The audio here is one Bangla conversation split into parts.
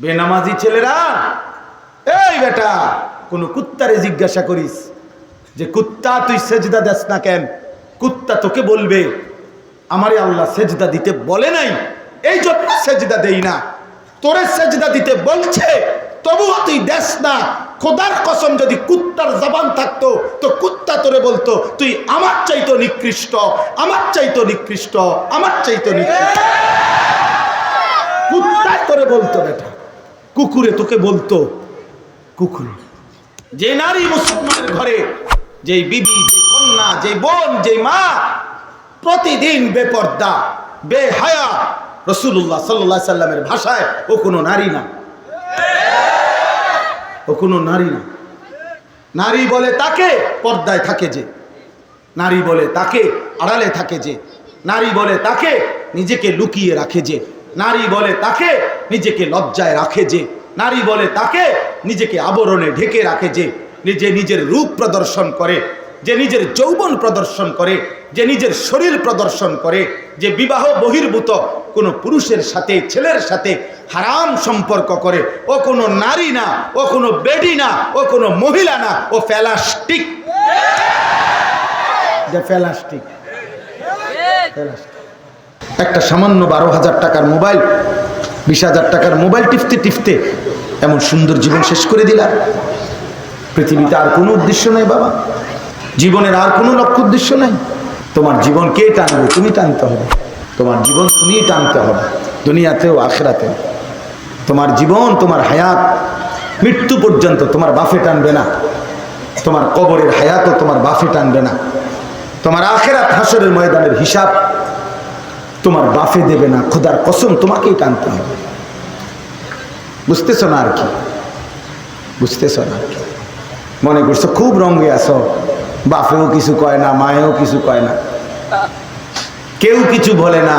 বেনামাজি ছেলেরা, এই বেটা, কোন কুত্তারে জিজ্ঞাসা করিস যে কুত্তা তুই সেজদা দেস না কেন, কুত্তা তোকে বলবে আমারে আল্লাহ সেজদা দিতে বলে নাই, এই জন্য সেজদা দেই না। তোরে সেজদা দিতে বলছে তবুও তুই দেস না। খোদার কসম, যদি কুত্তার জবান থাকতো তো কুত্তা তোরে বলতো তুই আমার চাইতো নিকৃষ্ট, আমার চাইতো নিকৃষ্ট, আমার চাইতো নিকৃষ্ট। কুত্তা তোরে বলতো বেটা, কুকুরে তোকে বলতো। কুকুর, যে নারী মুসলমানের ঘরে, যে বিবি, যে কন্যা, যে বোন, যে মা প্রতিদিন বেপর্দা, বেহায়া, রাসূলুল্লাহ সাল্লাল্লাহু আলাইহি সাল্লামের ভাষায় ও কোনো নারী না, ও কোনো নারী না। নারী বলে তাকে পর্দায় থাকে যে, নারী বলে তাকে আড়ালে থাকে যে, নারী বলে তাকে নিজেকে লুকিয়ে রাখে যে, নারী বলে তাকে নিজেকে লজ্জায় রাখে যে, নারী বলে তাকে নিজেকে আবরণে ঢেকে রাখে যে, নিজে নিজের রূপ প্রদর্শন করে, যে নিজের যৌবন প্রদর্শন করে, যে নিজের শরীর প্রদর্শন করে, যে বিবাহ বহির্ভূত কোনো পুরুষের সাথে, ছেলের সাথে হারাম সম্পর্ক করে, ও কোনো নারী না, ও কোনো বেডি না, ও কোনো মহিলা না, ও প্লাস্টিক। প্লাস্টিক। একটা সামান্য 12,000 টাকার মোবাইল, 20,000 টাকার মোবাইল টিপতে টিপতে এমন সুন্দর জীবন শেষ করে দিলা। পৃথিবীতে আর কোনো উদ্দেশ্য নেই বাবা, জীবনের আর কোনো লক্ষ্য উদ্দেশ্য নাই। তোমার জীবন কে টানবে? তুমি টানতে হবে। তোমার জীবন তুমিই টানতে হবে, দুনিয়াতেও আখিরাতেও। তোমার জীবন, তোমার হায়াত মৃত্যু পর্যন্ত তোমার বাফে টানবে না, তোমার কবরের হায়াতও তোমার বাফে টানবে না, তোমার আখিরাত হাসরের ময়দানের হিসাব তোমার বাফে দেবে না। খোদার কসম, তোমাকেই টানতে হবে। বুঝতেছ না আর কি? বুঝতেছ না? মনে করছো খুব রঙে আছো, বাপেও কিছু কয় না, মায়েও কিছু কয় না, কেউ কিছু বলে না,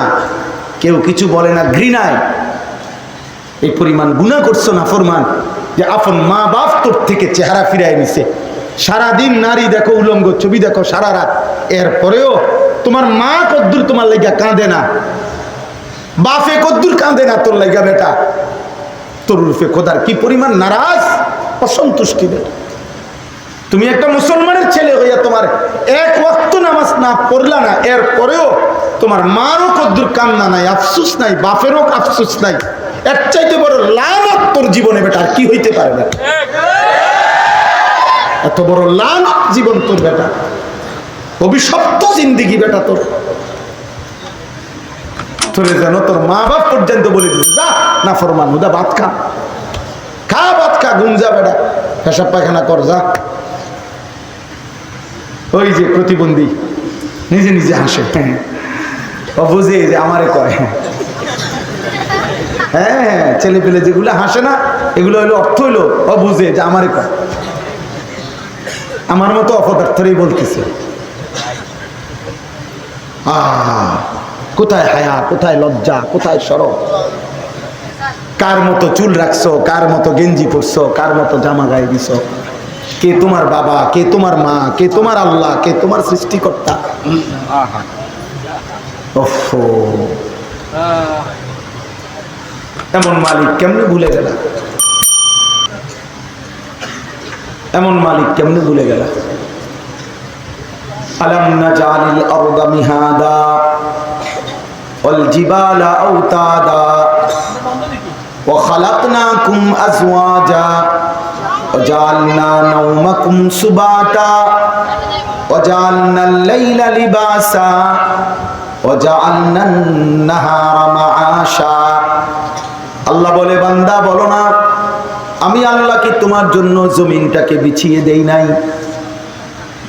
কেউ কিছু বলে না, ঘৃণায় এই পরিমাণ গুনাহ করছো না ফরমান, যে আপন মা বাপ তোর থেকে চেহারা ফিরাই নিছে। সারাদিন নারী দেখো, উলঙ্গ ছবি দেখো সারা রাত, এরপরেও তোমার মা কদ্দুর তোমার লাগা কাঁদে না, বাপে কদ্দুর কাঁদে না তোর লাগা। বেটা, তোর রূপে খোদার কি পরিমাণ নারাজ, অসন্তুষ্টি। বেটা, তুমি একটা মুসলমানের ছেলে হইয়া তোমার এক ওয়াক্ত নামাজ না পড়লা না, এরপরেও তোমার মারও কদ্দুর কান্না নাই, আফসুস নাই, বাপেরও আফসুস নাই। এর চাইতে বড় লানত তোর জীবনে বেটা আর কি হইতে পারে? বেটা, এত বড় লানত জীবন তোর বেটা, অভিশপ্ত জিন্দিগি বেটা তোর। তোরে যেন তোর মা বাপ পর্যন্ত বলে দিচ্ছে, যা না ফরমান হুদা ভাত খা, খা ভাত খা, ঘুম যা বেটা, পেশাব পায়খানা কর যা। ওই যে প্রতিবন্ধী নিজে নিজে হাসে, ও বুঝে যে আমারে কয়। হ্যাঁ, ছেলে পেলে যেগুলো হাসে না, এগুলো হইলো অর্থ হইলো ও বুঝে যে আমারে কয়। আমার মতো অপদার্থরেই বলতেছে। কোথায় হায়া, কোথায় লজ্জা, কোথায় শরম? কার মতো চুল রাখছো, কার মতো গেঞ্জি পরছো, কার মতো জামা গায়ে দিছো? কে তোমার বাবা, কে তোমার মা, কে তোমার আল্লাহ, কে তোমার সৃষ্টিকর্তা? এমন মালিক কেমনে ভুলে গেল? এমন মালিক কেমনে ভুলে গেল? আলাম নাজালিল আরদা মিহাদা ওয়াল জিবালা আওতাদা ওয়া খালাকনাকুম আজওয়াজা وجعلنا نومكم سباتا وجعلنا الليل لباسا وجعلنا النهار معاشا। আল্লাহ বলে, বান্দা বলো না আমি আল্লাহ কি তোমার জন্য জমিনটাকে বিছিয়ে দেই নাই?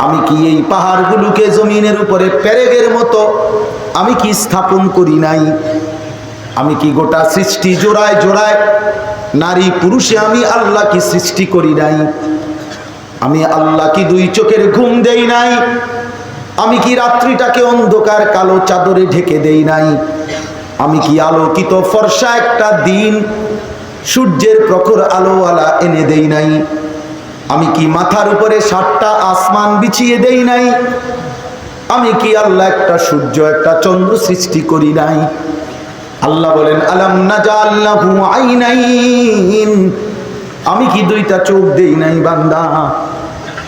আমি কি এই পাহাড়গুলোকে জমিনের উপরে পেরেকের মতো আমি কি স্থাপন করি নাই? আমি কি গোটা সৃষ্টি জোড়ায় জোড়ায় নারী পুরুষে আমি আল্লাহ কি সৃষ্টি করি নাই? আমি আল্লাহ কি দুই চোখের ঘুম দেই নাই? আমি কি রাত্রিটাকে অন্ধকার কালো চাদরে ঢেকে দেই নাই? আমি কি আলোকিত ফর্সা একটা দিন সূর্যের প্রখর আলোওয়ালা এনে দেই নাই? আমি কি মাথার উপরে 7টা আসমান বিছিয়ে দেই নাই? আমি কি আল্লাহ একটা সূর্য একটা চন্দ্র সৃষ্টি করি নাই? আল্লাহ বলেন আলাম নাজাল লাহু আইনাইন, আমি কি দুইটা চোখ দেই নাই বান্দা?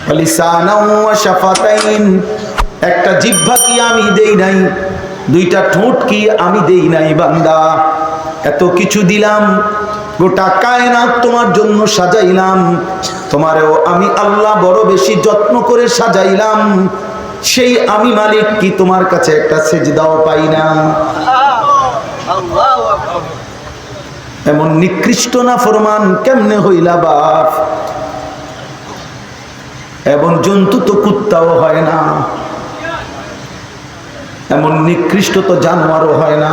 ওয়া লিসানাও ওয়া শাফাতাইন, একটা জিহ্বা কি আমি দেই নাই? দুইটা ঠোঁট কি আমি দেই নাই বান্দা? এত কিছু দিলাম, গোটা কায়নাত তোমার জন্য সাজাইলাম, তোমারেও আমি আল্লাহ বড় বেশি যত্ন করে সাজাইলাম, সেই আমি মালিক কি তোমার কাছে একটা সেজদাও পাই না? এমন নিকৃষ্ট না ফরমান কেমনে হইলা বাপ? এমন জন্তু তো কুত্তাও হয় না, এমন নিকৃষ্ট তো জানোয়ারও হয় না।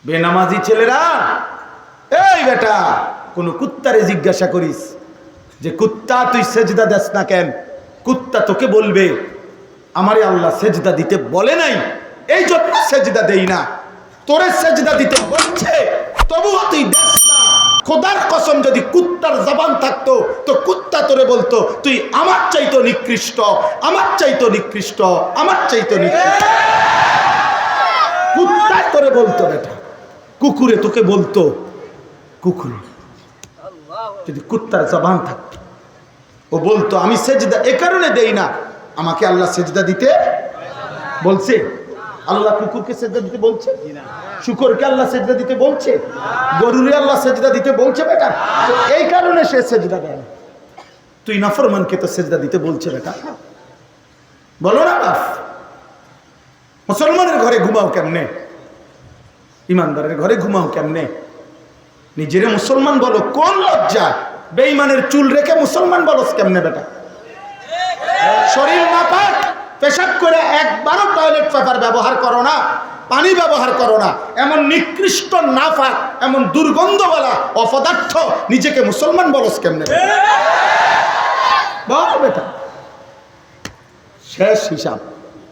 বেনামাজি ছেলেরা, এই বেটা, কোন কুত্তারে জিজ্ঞাসা করিস যে কুত্তা তুই সেজদা দেস না কেন? কুত্তা তোকে বলবে আমারে আল্লাহ সেজদা দিতে বলে নাই, এই জন্য সেজদা দেই না। তোরে সেজদা দিতে বলছে তবুও তুই দেস না। খোদার কসম, যদি কুত্তার জবান থাকতো তো কুত্তা তোরে বলতো তুই আমার চাইতো নিকৃষ্ট, আমার চাইতো নিকৃষ্ট, আমার চাইতো নিকৃষ্ট। কুত্তা তোরে বলতো বেটা, কুকুরে তোকে বলতো কুকুরে। যদি কুত্তার জবান থাকতো ও বলতো আমি সেজদা এ কারণে দেই না, আমাকে আল্লাহ সেজদা দিতে বলছে। আল্লাহ কুকুরকে সেজদা দিতে বলছে? শুকরকে আল্লাহ সেজদা দিতে বলছে? গরুরে আল্লাহ সেজদা দিতে বলছে বেটা? এই কারণে সে সেজদা দেয়। তুই নাফরমানকে তো সেজদা দিতে বলছে বেটা, বলো না বাপ? মুসলমানের ঘরে ঘুমাও কেমনে? ইমানদারের ঘরে ঘুমাও কেমনে? নিজেরে মুসলমান বলো, কোন লজ্জা? বেঈমানের চুল রেখে মুসলমান বলস কেমনে বেটা? শরীর নাপাক, পেশাব করে একবারও টয়লেট পেপার ব্যবহার করো না, পানি ব্যবহার করো না, এমন নিকৃষ্ট নাপাক, এমন দুর্গন্ধওয়ালা অপদার্থ নিজেকে মুসলমান বলস কেমনে বল বেটা? শেষ হিসাব।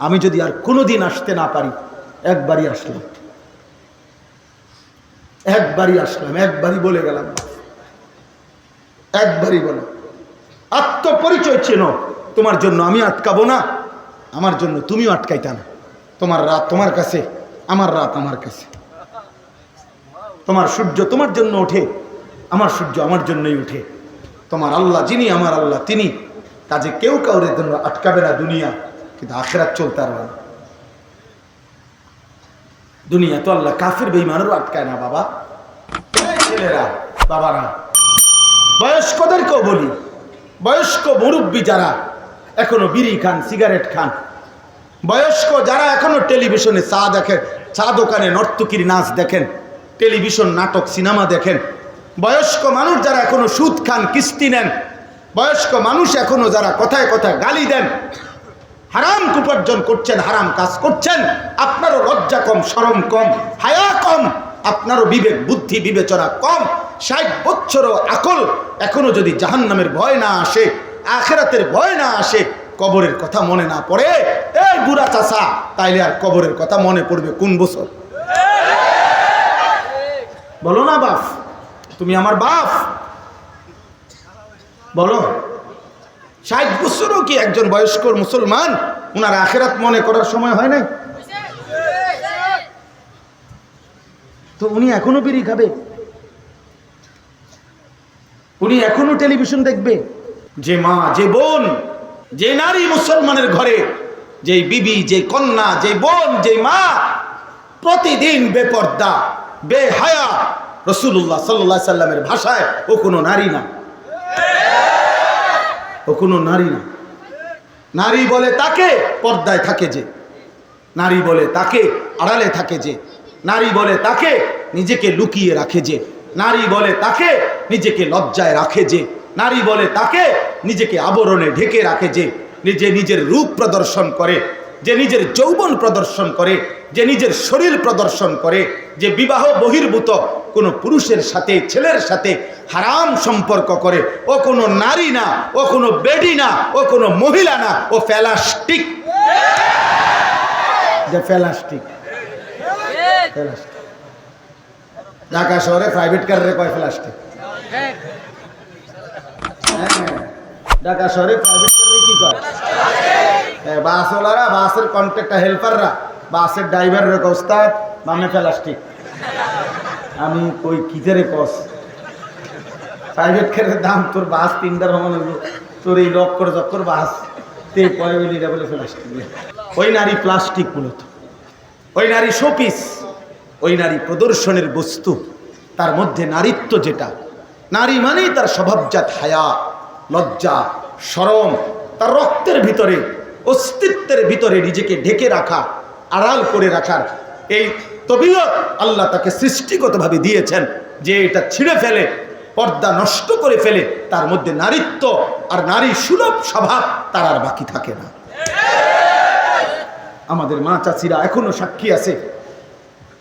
আমি যদি আর কোনোদিন আসতে না পারি, একবারই আসলাম, একবারই আসলাম, একবারই বলে গেলাম, একবারই বলে। আত্মপরিচয় চেনো, তোমার জন্য আমি আটকাবো না, আমার জন্য তুমিও আটকাইতা না। তোমার রাত তোমার কাছে, আমার রাত আমার কাছে। তোমার সূর্য তোমার জন্য ওঠে, আমার সূর্য আমার জন্যই উঠে। তোমার আল্লাহ যিনি, আমার আল্লাহ তিনি। কাজে কেউ কাউরের জন্য আটকাবে না দুনিয়া, কিন্তু আখিরাত চলতে পারবে না। দুনিয়া তো আল্লাহ কাফির বেঈমানেরও আটকায় না বাবা। ছেলেরা, বাবারা, বয়স্কদেরকেও বলি, বয়স্ক মুরব্বী যারা এখনো বিড়ি খান, সিগারেট খান, বয়স্ক যারা এখনো টেলিভিশনে চা দেখেন, চা দোকানে নর্তকীর নাচ দেখেন, টেলিভিশন নাটক সিনেমা দেখেন, বয়স্ক মানুষ যারা এখনো সুদ খান, কিস্তি নেন, বয়স্ক মানুষ এখনো যারা কথায় কথায় গালি দেন, হারাম উপার্জন করছেন, হারাম কাজ করছেন, আপনারও লজ্জা কম, শরম কম, হায়া কম, আপনারও বিবেক বুদ্ধি বিবেচনা কম। 60 বছরও আকল এখনো যদি জাহান্নামের ভয় না আসে, আখিরাতের ভয় না আসে, কবরের কথা মনে না পড়ে, এই বুড়া চাচা, তাইলে আর কবরের কথা মনে পড়বে কোন বছর? বলো না বাপ, তুমি আমার বাপ, বলো। 60 বছরও কি একজন বয়স্ক মুসলমান উনার আখিরাত মনে করার সময় হয় নাই? তো উনি এখনো বিড়ি খাবে, উনি এখনো টেলিভিশন দেখবে। যে মা, যে বোন, যে নারী মুসলমানের ঘরে, যে বিবি, যে কন্যা, যে বোন, যে মা প্রতিদিন বেপর্দা, বেহায়া, রাসূলুল্লাহ সাল্লাল্লাহু আলাইহি সাল্লামের ভাষায় ও কোনো নারী না, ও কোনো নারী না। নারী বলে তাকে পর্দায় থাকে যে, নারী বলে তাকে আড়ালে থাকে যে, নারী বলে তাকে নিজেকে লুকিয়ে রাখে যে, নারী বলে তাকে নিজেকে লজ্জায় রাখে যে, নারী বলে তাকে নিজেকে আবরণে ঢেকে রাখে যে, নিজে নিজের রূপ প্রদর্শন করে, যে নিজের যৌবন প্রদর্শন করে, যে নিজের শরীর প্রদর্শন করে, যে বিবাহ বহির্ভূত কোনো পুরুষের সাথে, ছেলের সাথে হারাম সম্পর্ক করে, ও কোনো নারী না, ও কোনো বেডি না, ও কোনো মহিলা না, ও প্লাস্টিক। যে প্লাস্টিক, ঢাকা শহরে প্রাইভেট কারে কয় প্লাস্টিক? ঢাকা শহরে প্রাইভেট কারে কি কয়? বাসওয়ালারা, বাসের কন্ট্রাক্টর হেল্পাররা, বাসের ড্রাইভারের ওস্তাদ, মানে প্লাস্টিক। আমি কই কিতারে কস প্রাইভেট কারের দাম তোর বাস 3টা রকম তোর এই লক্কর চক্কর বাস তে পরে বলিটা বলে প্লাস্টিক। ওই নারী প্লাস্টিক মূলত, ওই নারী শোপিস, ওই নারী প্রদর্শনের বস্তু। তার মধ্যে নারীত্ব যেটা, নারী মানেই তার স্বভাবজাত হায়া, লজ্জা, শরম, তার রক্তের ভিতরে, অস্তিত্বের ভিতরে নিজেকে ঢেকে রাখা, আড়াল করে রাখার এই তবিয়ত আল্লাহ তাকে সৃষ্টিগতভাবে দিয়েছেন যে এটা ছিঁড়ে ফেলে, পর্দা নষ্ট করে ফেলে, তার মধ্যে নারীত্ব আর নারী সুলভ স্বভাব তার আর বাকি থাকে না। আমাদের মা চাচিরা এখনো সাক্ষী আছে,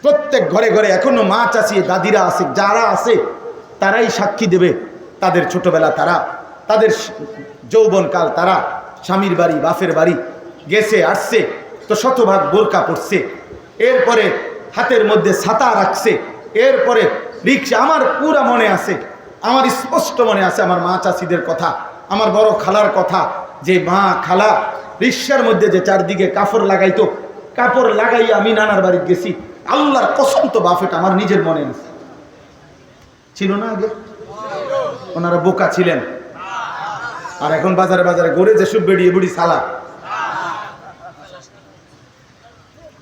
প্রত্যেক ঘরে ঘরে এখনো মা চাচি দাদিরা আছে, যারা আছে তারাই সাক্ষী দেবে। তাদের ছোটবেলা তারা, তাদের যৌবনকাল তারা স্বামীর বাড়ি বাপের বাড়ি গেছে আসছে তো শতভাগ বোরকা পড়ছে, এরপরে হাতের মধ্যে ছাতা রাখছে, এরপরে রিক্সা। আমার পুরা মনে আছে, আমার স্পষ্ট মনে আছে আমার মা চাচিদের কথা, আমার বড় খালার কথা, যে মা খালা রিক্সার মধ্যে যে চারদিকে কাপড় লাগাইতো, কাপড় লাগাইয়া আমি নানার বাড়ি গেছি। আল্লাহর কসম তো বাফেটা আমার নিজের মনে আছে। ছিল না আগে? ওনারা বোকা ছিলেন, আর এখন বাজারে বাজারে ঘুরে যেসব বেড়িয়ে বুড়ি সালা।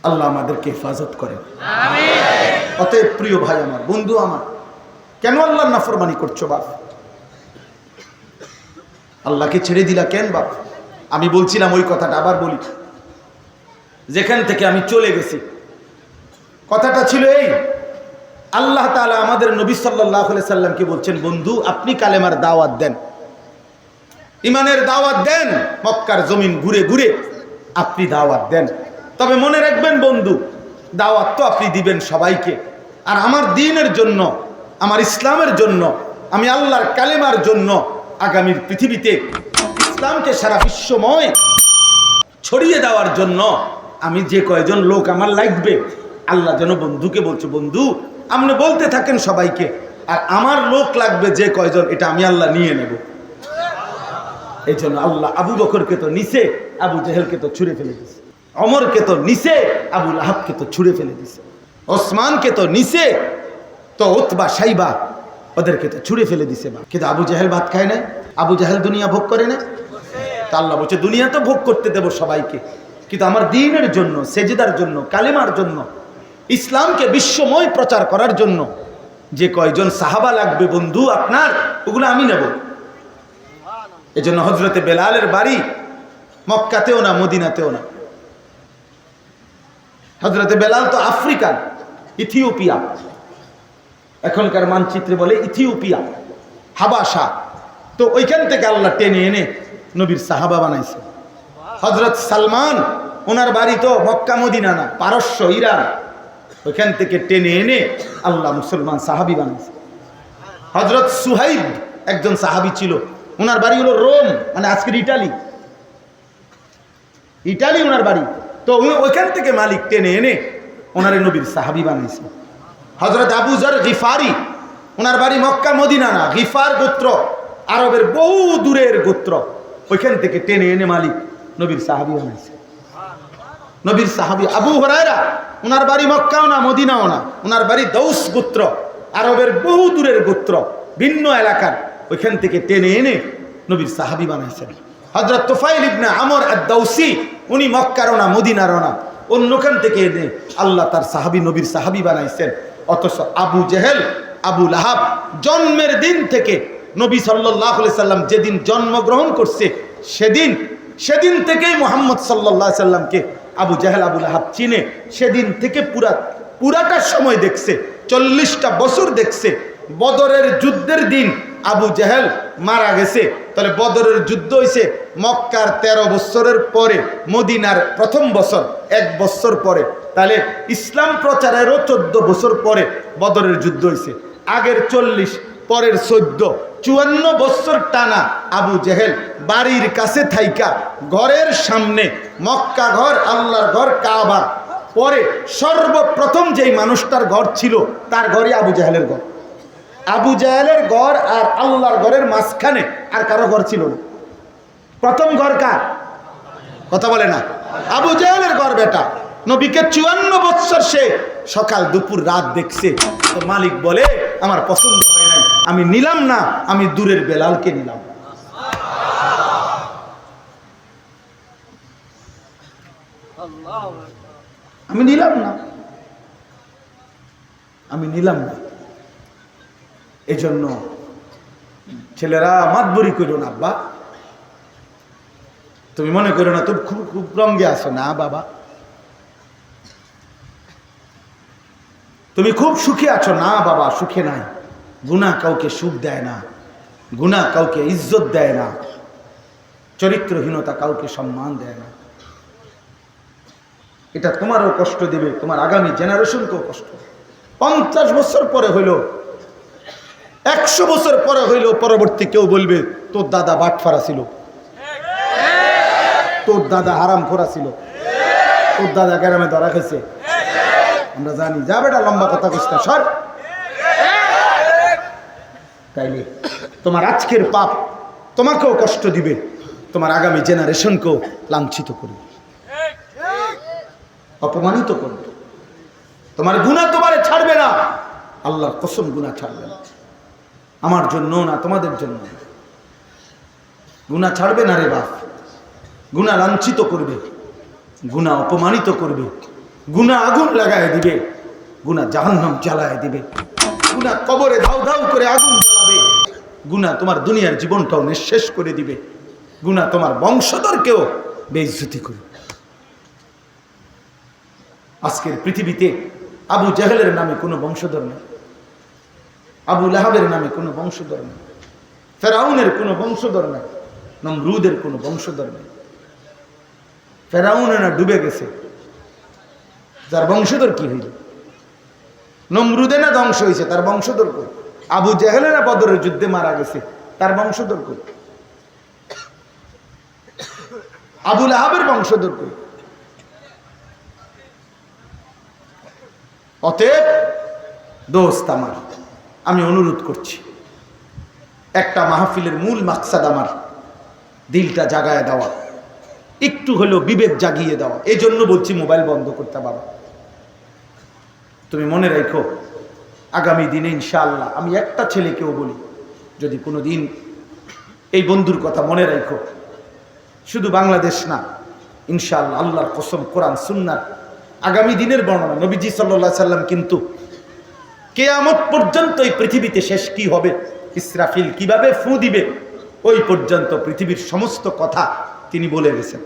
আল্লাহ আমাদেরকে হেফাজত করেন। অতএব প্রিয় ভাই আমার, বন্ধু আমার, কেন আল্লাহর নাফরমানি করছো বাপ? আল্লাহকে ছেড়ে দিলা কেন বাপ? আমি বলছিলাম ওই কথাটা আবার বলি, যেখান থেকে আমি চলে গেছি কথাটা ছিল এই, আল্লাহ তাআলা আমাদের নবী সাল্লাল্লাহু আলাইহি সাল্লামকে বলছেন, বন্ধু আপনি কালেমার দাওয়াত দেন, ইমানের দাওয়াত দেন, মক্কার জমিন ঘুরে ঘুরে আপনি দাওয়াত দেন। তবে মনে রাখবেন বন্ধু, দাওয়াত তো আপনি দিবেন সবাইকে, আর আমার দ্বীনের জন্য, আমার ইসলামের জন্য, আমি আল্লাহর কালেমার জন্য আগামীর পৃথিবীতে ইসলামকে সারা বিশ্বময় ছড়িয়ে দেওয়ার জন্য আমি যে কয়জন লোক আমার লাগবে, আল্লাহ যেন বন্ধুকে বলছে, বন্ধু আপনি বলতে থাকেন সবাইকে, আর আমার লোক লাগবে যে কয়জন, এটা আমি আল্লাহ নিয়ে নেব। এই জন্য আল্লাহ আবু বকরকে তো নিচে, আবু জেহেলকে তো ছুঁড়ে ফেলে দিছে, অমরকে তো নিচে, আবু লাহাবকে তো ছুঁড়ে ফেলে দিছে, ওসমানকে তো নিচে, তো উতবা সাইবা ওদেরকে তো ছুঁড়ে ফেলে দিছে। কিন্তু আবু জেহেল ভাত খায় না, আবু জেহেল দুনিয়া ভোগ করে না। তা আল্লাহ বলছে দুনিয়া তো ভোগ করতে দেব সবাইকে, কিন্তু আমার দ্বীনের জন্য, সেজদার জন্য, কালেমার জন্য, ইসলামকে বিশ্বময় প্রচার করার জন্য যে কয়জন সাহাবা লাগবে বন্ধু আপনার, ওগুলো আমি নেব। এই জন্য হজরতে বেলালের বাড়ি মক্কাতেও না, মদিনাতেও না। হজরতে বেলাল তো আফ্রিকান, ইথিওপিয়া, এখনকার মানচিত্রে বলে ইথিওপিয়া, হাবাসা। তো ওইখান থেকে আল্লাহ টেনে এনে নবীর সাহাবা বানাইছে। হজরত সালমান, ওনার বাড়ি তো মক্কা মদিনা না, পারস্য, ইরান, ওইখান থেকে টেনে এনে আল্লাহ মুসলমান সাহাবি বানাইছে। হজরত সুহাইব একজন সাহাবি ছিল, ওনার বাড়ি হলো রোম, মানে আজকের ইটালি, ইটালি ওনার বাড়ি। তো ওইখান থেকে মালিক টেনে এনে ওনারে নবীর সাহাবি বানাইছে। হজরত আবু যর গিফারি, ওনার বাড়ি মক্কা মদিনা না, গিফার গোত্র, আরবের বহু দূরের গোত্র, ওইখান থেকে টেনে এনে মালিক নবীর সাহাবি বানাইছে। নবীর সাহাবি আবু হুরায়রা, ওনার বাড়ি মক্কাও না, মদিনাও না, ওনার বাড়ি দৌস গোত্র, আরবের বহু দূরের গোত্র, ভিন্ন এলাকার, ওইখান থেকে টেনে এনে নবীর সাহাবি বানাইছেন। হযরত তুফাইল ইবনে আমর আদ-দাউসি, উনি মক্কারও না, মদিনারও না, অন্যখান থেকে এনে আল্লাহ তার সাহাবি, নবীর সাহাবি বানাইছেন। অথচ আবু জেহেল, আবু লাহাব জন্মের দিন থেকে নবী সাল্লাল্লাহু আলাইহি সাল্লাম যেদিন জন্মগ্রহণ করছে সেদিন থেকেই মুহাম্মদ সাল্লাল্লাহু আলাইহি সাল্লামকে আবু জেহেল, আবু লাহাব চিনে। সেদিন থেকে পুরাটা সময় দেখছে, 40টা বছর দেখছে। বদরের যুদ্ধের দিন আবু জেহেল মারা গেছে, তাহলে বদরের যুদ্ধ হয়েছে মক্কার 13 বছরের পরে, মদিনার প্রথম বছর 1 বছর পরে, তাহলে ইসলাম প্রচারেরও 14 বছর পরে বদরের যুদ্ধ হয়েছে। আগের 40, পরের 14, 54 বছর টানা আবু জেহেল বাড়ির কাছে থাইকা ঘরের সামনে, মক্কা ঘর, আল্লাহর ঘর, কাবা, পরে সর্বপ্রথম যেই মানুষটার ঘর ছিল তার ঘরই আবু জেহেলের ঘর। আবু জেহেলের ঘর আর আল্লাহর ঘরের মাঝখানে আর কারো ঘর ছিল না। প্রথম ঘর কার? কথা বলে না। আবু জেহেলের ঘর। বেটা নবীকে 54 বছর সে সকাল দুপুর রাত দেখছে, তো মালিক বলে আমার পছন্দ হয় নাই, আমি নিলাম না, আমি দূরের বেলালকে নিলাম। আমি নিলাম না, আমি নিলাম না। এই জন্য ছেলেরা মাতবরি করো না, আব্বা তুমি মনে করো না তুমি খুব খুব রঙ্গে আছো, না বাবা তুমি খুব সুখে আছো, না বাবা সুখে নাই। গুনাহ কাউকে সুখ দেয় না, গুনাহ কাউকে ইজ্জত দেয় না, চরিত্রহীনতা কাউকে সম্মান দেয় না। এটা তোমারও কষ্ট দেবে, তোমার আগামী জেনারেশনকেও কষ্ট। 50 বছর পরে হইল, 100 বছর পরে হইল, পরবর্তী কেউ বলবে তোর দাদা বাটফারা ছিল, তোর দাদা হারাম খোরা ছিল, তোর দাদা গ্রামে ধরা খেয়েছে। আমরা জানি, যা বেটা লম্বা কথা কইতে সর। তাইলে তোমার আজকের পাপ তোমাকেও কষ্ট দিবে, তোমার আগামী জেনারেশনকেও লাঞ্ছিত করবে, অপমানিত করবে। তোমার গুনাহ তোমারে ছাড়বে না, আল্লাহর কসম গুনাহ ছাড়বে না। আমার জন্য না, তোমাদের জন্য গুনাহ ছাড়বে না রে বাপ। গুনাহ লাঞ্ছিত করবে, গুনাহ অপমানিত করবে, গুনাহ আগুন লাগায় দিবে, গুনাহ জাহান্নাম জ্বালায় দিবে, গুনাহ কবরে ধাউ ধাউ করে আগুন জ্বালাবে, গুনাহ তোমার দুনিয়ার জীবনটাও নিঃশেষ করে দিবে, গুনাহ তোমার বংশধরকেও বেইজ্জতি করবে। আজকের পৃথিবীতে আবু জাহেলের নামে কোনো বংশধর নেই, আবু লাহাবের নামে কোনো বংশধর নেই, ফেরাউনের কোনো বংশধর নেই, নমরুদের কোনো বংশধর নেই। ফেরাউনে না ডুবে গেছে, যার বংশধর কি হইল? নমরুদে না ধ্বংস হয়েছে, তার বংশধর কই? আবু জাহেলে না বদরের যুদ্ধে মারা গেছে, তার বংশধর কই? আবু লাহাবের বংশধর কই? অতএব দোস্ত আমার, আমি অনুরোধ করছি, একটা মাহফিলের মূল মাকসাদ আমার দিলটা জাগায় দেওয়া, একটু হলেও বিবেক জাগিয়ে দেওয়া। এই জন্য বলছি মোবাইল বন্ধ করতে। বাবা তুমি মনে রাখো, আগামী দিনে ইনশাআল্লাহ আমি একটা ছেলেকেও বলি, যদি কোনো দিন এই বন্ধুর কথা মনে রাখো, শুধু বাংলাদেশ না, ইনশাআল্লাহ আল্লাহর কসম কোরআন সুন্নাহ আগামী দিনের বর্ণনা। নবীজি সাল্লাল্লাহু আলাইহি সাল্লাম কিন্তু কিয়ামত পর্যন্ত এই পৃথিবীতে শেষ কি হবে, ইসরাফিল কিভাবে ফু দিবে, ওই পর্যন্ত পৃথিবীর সমস্ত কথা তিনি বলে গেছেন,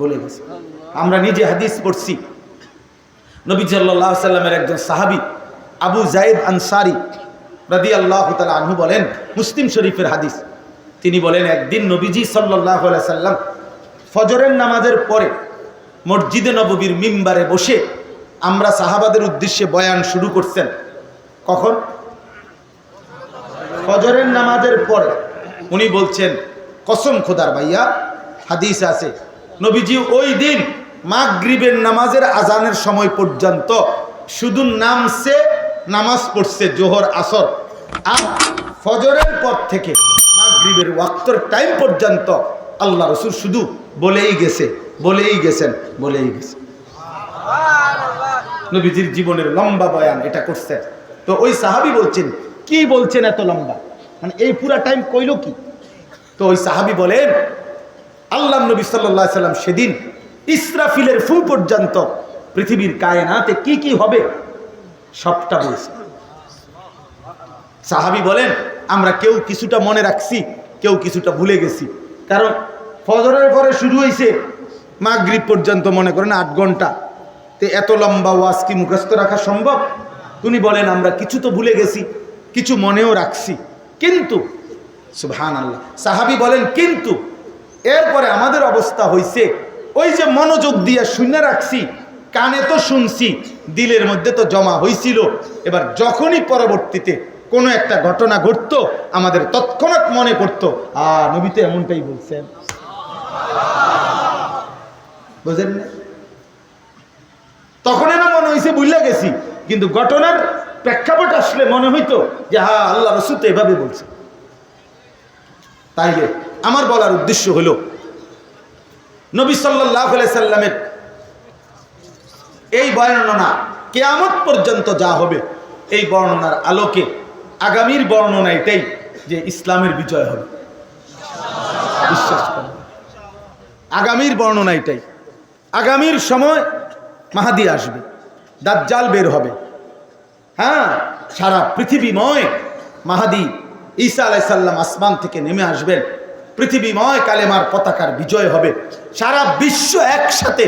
বলে গেছেন। আমরা নিজে হাদিস পড়ছি, নবী সাল্লাল্লাহু আলাইহি সাল্লামের একজন সাহাবী আবু যায়েদ আনসারী রাদিয়াল্লাহু তাআলা আনহু বলেন, মুসলিম শরীফের হাদিস, তিনি বলেন একদিন নবীজি সাল্লাল্লাহু আলাইহি সাল্লাম ফজরের নামাজের পরে মসজিদে নববীর মিম্বারে বসে আমরা সাহাবাদের উদ্দেশ্যে বয়ান শুরু করছেন। কখন? ফজরের নামাজের পরে। উনি বলছেন, কসম খোদার ভাইয়া, হাদিস আছে নবীজি ওই দিন মাগরিবের নামাজের আজানের সময় পর্যন্ত শুধু নামছে, নামাজ পড়ছে জোহর আসর, আর ফজরের পর থেকে মাগরিবের ওয়াক্তের টাইম পর্যন্ত আল্লাহ রাসূল শুধু বলেই গেছে, বলেই গেছেন, বলেই গেছেন। নবীজির জীবনের লম্বা বয়ান এটা করছেন। তো ওই সাহাবী বলছেন, কি বলছেন এত লম্বা, মানে এই পুরা টাইম কইল কি? তো ওই সাহাবী বলেন, আল্লাহ নবী সাল্লাল্লাহু আলাইহি সাল্লাম সেদিন ইসরাফিলের ফু পর্যন্ত পৃথিবীর কায়নাতে কি কি হবে সবটা বলছে। সাহাবী বলেন, আমরা কেউ কিছুটা মনে রাখছি, কেউ কিছুটা ভুলে গেছি, কারণ ফজরের পরে শুরু হয়েছে, মাগরিব পর্যন্ত মনে করেন 8 ঘন্টা, তে এত লম্বা ওয়াজ কি মুখস্থ রাখা সম্ভব? উনি বলেন আমরা কিছু তো ভুলে গেছি, কিছু মনেও রাখছি, কিন্তু সুবহানাল্লাহ, সাহাবী বলেন কিন্তু এরপরে আমাদের অবস্থা হয়েছে, ওই যে মনোযোগ দিয়ে শুনে রাখছি, কানে তো শুনছি, দিলের মধ্যে তো জমা হয়েছিল, এবার যখনই পরবর্তীতে কোনো একটা ঘটনা ঘটতো আমাদের তৎক্ষণাৎ মনে পড়তো, নবী তো এমনটাই বলছেন। বুঝলেন না? তখন না মনে হয়েছে ভুলে গেছি, কিন্তু ঘটনার প্রেক্ষাপট আসলে মনে হইতো যে হ্যাঁ আল্লাহ রাসূল তো এভাবে বলছে। তাইলে আমার বলার উদ্দেশ্য হলো, নবী সাল্লাল্লাহু আলাইহি সাল্লামের এই বর্ণনা কিয়ামত পর্যন্ত যা হবে, এই বর্ণনার আলোকে আগামীর বর্ণনা এটাই যে ইসলামের বিজয় হবে। বিশ্বাস করুন, আগামীর বর্ণনা এটাই। আগামীর সময় মাহাদি আসবে, দাজ্জাল বের হবে। হ্যাঁ, সারা পৃথিবীময় মাহাদি ঈসা আলাইহিস সালাম আসমান থেকে নেমে আসবেন। পৃথিবীময় কালেমার পতাকার বিজয় হবে। সারা বিশ্ব একসাথে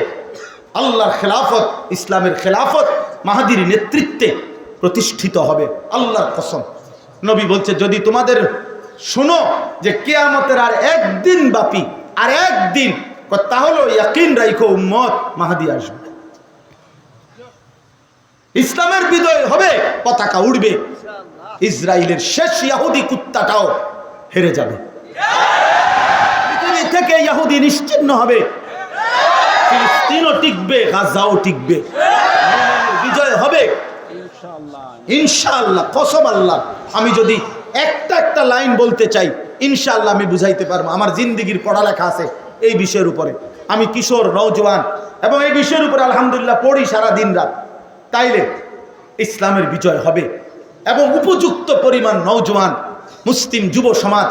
আল্লাহর খেলাফত, ইসলামের খেলাফত মাহাদির নেতৃত্বে প্রতিষ্ঠিত হবে। আল্লাহর কসম, নবী বলছে যদি তোমাদের শোনো যে কিয়ামতের আর একদিন বাকি, আর একদিন, তাহলে ইয়াকিন রাখো উম্মত মাহাদি আসবে, ইসলামের বিজয় হবে, পতাকা উড়বে, ইসরায়েলের শেষ ইহুদি কুত্তাটাও হেরে যাবে, পৃথিবী থেকে ইহুদি নিশ্চিহ্ন হবে, ফিলিস্তিনও টিকবে, গাজাও টিকবে, বিজয় হবে ইনশাআল্লাহ। কসম আল্লাহ, আমি যদি একটা লাইন বলতে চাই, ইনশাআল্লাহ আমি বুঝাইতে পারবো। আমার জিন্দেগির পড়ালেখা আছে এই বিষয়ের উপরে, আমি কিশোর নওজোয়ান এবং এই বিষয়ের উপরে আলহামদুলিল্লাহ পড়ি সারা দিন রাত। তাইলে ইসলামের বিজয় হবে এবং উপযুক্ত পরিমাণ নওজোয়ান মুসলিম যুব সমাজ,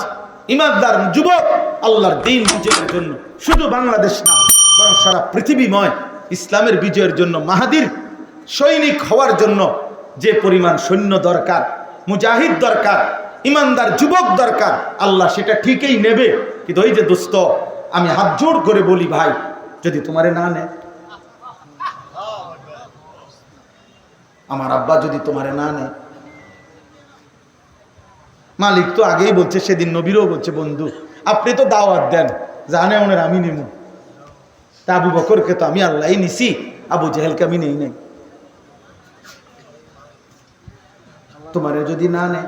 ইমানদার যুবক আল্লাহর দ্বীন বিজয়ের জন্য শুধু বাংলাদেশ না বরং সারা পৃথিবীময় ইসলামের বিজয়ের জন্য, মাহাদির সৈনিক হওয়ার জন্য যে পরিমাণ সৈন্য দরকার, মুজাহিদ দরকার, ইমানদার যুবক দরকার, আল্লাহ সেটা ঠিকই নেবে। কিন্তু ওই যে দোস্ত, আমি হাত জোড় করে বলি ভাই, যদি তোমারে না নেয়, আমার আব্বা যদি তোমারে না নেয়, মালিক তো আগেই বলছে, সেদিন নবীরও বলছে, বন্ধু আপনি তো দাওয়াত দেন, জানে ওনের আমি নিব, তা আবু বকরকে তো আমি আল্লাহই নিছি, আবু জেহেলকে আমি নেই নাই। তোমারে যদি না নেয়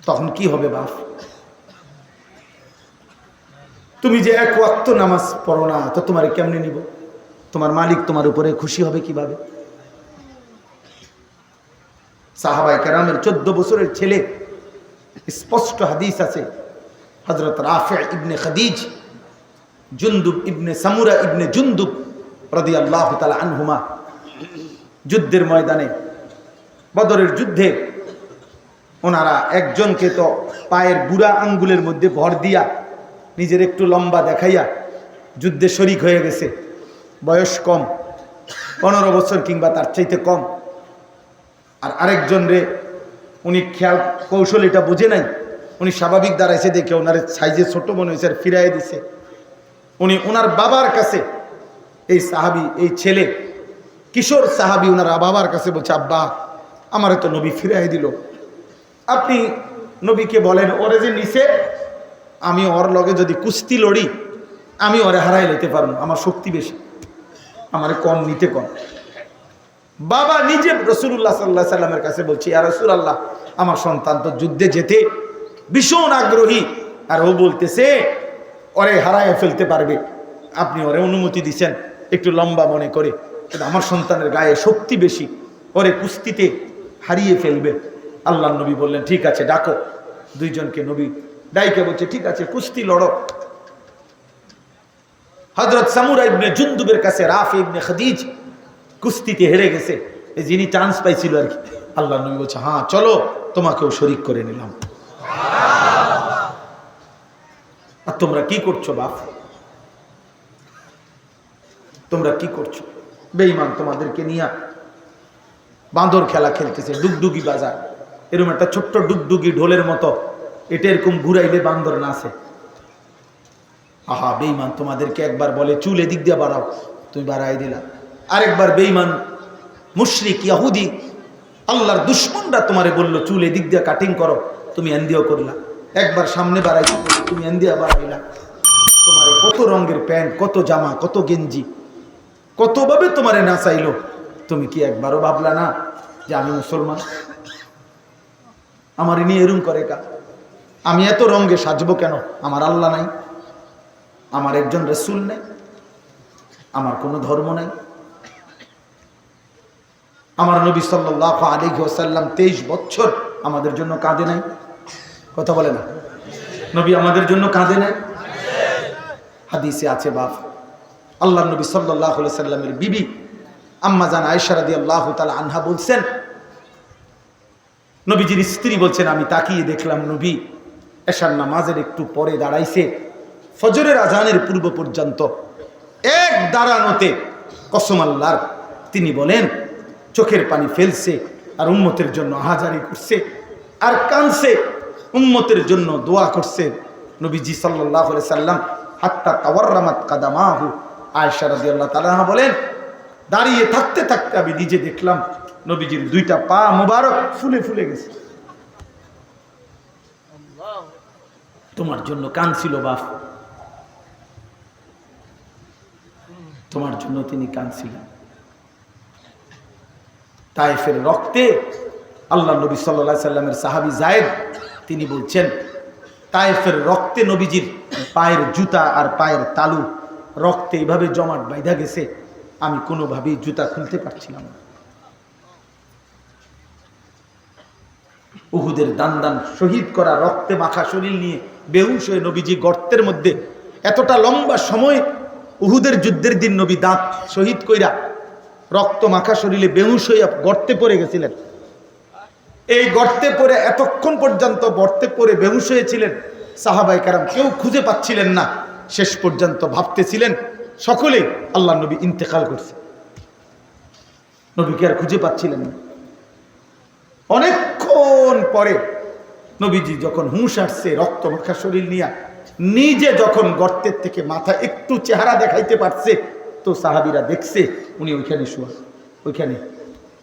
তখন কি হবে বাপ? তুমি যে এক ওয়াক্ত নামাজ পড়ো না, তো তোমারে কেমনে নিব? তোমার মালিক তোমার উপরে খুশি হবে কিভাবে? সাহাবায়ে কেরামের 14 বছরের ছেলে, স্পষ্ট হাদিস আছে, হযরত রাফি ইবনে খাদিজ, জুনদুব ইবনে সামুরা ইবনে জুনদুব রাদিয়াল্লাহু তাআলা আনহুমা যুদ্ধের ময়দানে, বদরের যুদ্ধে ওনারা একজনকে তো পায়ের বুড়া আঙ্গুলের মধ্যে ভর দিয়া নিজের একটু লম্বা দেখাইয়া যুদ্ধে শরিক হয়ে গেছে। বয়স কম, 15 বছর কিংবা তার চাইতে কম। আর আরেকজন রে উনি খেয়াল কৌশল এটা বুঝে নাই, উনি স্বাভাবিক দাঁড়াইছে দেখে ওনার সাইজে ছোট মনে হয়েছে, আর ফিরাই দিছে। উনি ওনার বাবার কাছে, এই সাহাবি, এই ছেলে কিশোর সাহাবি ওনার বাবার কাছে বলছে, আব্বা আমারে তো নবী ফিরাই দিল, আপনি নবীকে বলেন ওরে যে নিচে, আমি ওর লগে যদি কুস্তি লড়ি আমি ওরে হারাই নিতে পারবো, আমার শক্তি বেশি, আমারে কম নিতে কম। বাবা নিজে রাসূলুল্লাহ সাল্লাল্লাহু আলাইহি সাল্লামের কাছে বলছে, ইয়া রাসূলুল্লাহ আমার সন্তান তো যুদ্ধে যেতে ভীষণ আগ্রহী, আর ও বলতেছে ওরে হারায় ফেলতে পারবে, আপনি ওরে অনুমতি দিচ্ছেন একটু লম্বা মনে করে, কিন্তু আমার সন্তানের গায়ে শক্তি বেশি, ওরে কুস্তিতে হারিয়ে ফেলবে। আল্লাহ নবী বললেন ঠিক আছে ডাকো। দুইজনকে নবী ডাইকে বলছে ঠিক আছে কুস্তি লড়ো। হযরত সামুরা ইবনে জুনদুবের কাছে রাফি ইবনে খাদিজ কুস্তিতে হেরে গেছে, যিনি চান্স পাইছিল আর কি। আল্লাহ নবী বলছে হ্যাঁ চলো তোমাকেও শরীক করে নিলাম। আর তোমরা কি করছো বাপ? তোমরা কি করছো? বেঈমান তোমাদেরকে নিয়ে বাঁদর খেলা খেলতেছে, ডুগডুগি বাজার, এরকম একটা ছোট্ট ডুগডুগি ঢোলের মতো, এটা এরকম ঘুরাইলে বান্দর নাচে। আহা, বেঈমান তোমাদেরকে একবার বলে চুল এদিক দিয়ে বাড়াও, তুমি বাড়াই দিলা। আরেকবার বেঈমান মুশরিক ইহুদি আল্লাহর দুশমনরা তোমারে বললো চুল এদিক দিয়ে কাটিং করো, তুমি এন্দিও করলা। একবার সামনে বাড়াই, তুমি এন্দিয়া বাড়াইলা। তোমারে কত রঙের প্যান্ট, কত জামা, কত গেঞ্জি, কতভাবে তোমারে নাচাইলো, তুমি কি একবারও ভাবলা না যে আমি মুসলমান, আমার ইনি এরম করে কা, আমি এত রঙে সাজবো কেন? আমার আল্লাহ নাই, আমার একজন রাসূল নেই, আমার কোনো ধর্ম নাই, আমার নবী সাল্লাল্লাহু আলাইহি ওয়াসাল্লাম 23 বছর আমাদের জন্য কাঁদে নাই? কথা বলে না? নবী আমাদের জন্য কাঁদে নাই? হাদিসে আছে বাপ, আল্লাহ নবী সাল্লাল্লাহু আলাইহি সাল্লামের বিবি আম্মা জান আয়েশা রাদিয়াল্লাহু তাআলা আনহা বলছেন, নবীজির স্ত্রী বলছেন, আমি তাকিয়ে দেখলাম নবী এশার নামাজের একটু পরে দাঁড়াইছে, ফজরের আজানের পূর্ব পর্যন্ত এক দাঁড়ানোতে কসম আল্লাহর তিনি বলেন চোখের পানি ফেলছে আর উম্মতের জন্য আহাজারি করছে আর কানছে, উম্মতের জন্য দোয়া করছে নবীজি সাল্লাল্লাহু আলাইহি সাল্লাম। হাত্তা তাওয়াররামাত কাদামাহু, আয়েশা রাদিয়াল্লাহু তাআলা বলেন দাঁড়িয়ে থাকতে থাকতে আমি নিজে দেখলাম নবীজির দুইটা পা মোবারক ফুলে ফুলে গেছে। তোমার জন্য কাঁদছিল বাপ, তোমার জন্য তিনি কাঁদছিলেন। তায়েফের রক্তে আল্লাহ নবী সাল্লাল্লাহু আলাইহি সাল্লামের সাহাবী যায়েদ তিনি বলছেন, তায়েফের রক্তে নবীজির পায়ের জুতা আর পায়ের তালু রক্তে এইভাবে জমাট বাইধা গেছে, আমি কোনোভাবেই জুতা খুলতে পারছিলাম না। উহুদের দান শহীদ করা রক্তে মাখা শরীর নিয়ে বেহুশ হয়ে নবীজি গর্তের মধ্যে এতটা লম্বা সময়, উহুদের যুদ্ধের দিন নবী দাঁত শহীদ কইরা রক্ত মাখা শরীরে বেহুশ হইয়া গর্তে পড়ে গেছিলেন। এই গর্তে পড়ে এতক্ষণ পর্যন্ত গর্তে পড়ে বেহুশ হয়েছিলেন, সাহাবায়ে কেরাম কেউ খুঁজে পাচ্ছিলেন না। শেষ পর্যন্ত ভাবতেছিলেন সকলে আল্লাহ নবী ইন্তেকাল করছে, নবীকে আর খুঁজে পাচ্ছিলেন না। অনেকক্ষণ পরে নবীজি যখন হুঁশ আসছে রক্ত মাখা শরীর নিয়ে, নিজে যখন গর্তের থেকে মাথা একটু চেহারা দেখাইতে পারছে, তো সাহাবীরা দেখছে উনি ওইখানে শোয়া, ওইখানে।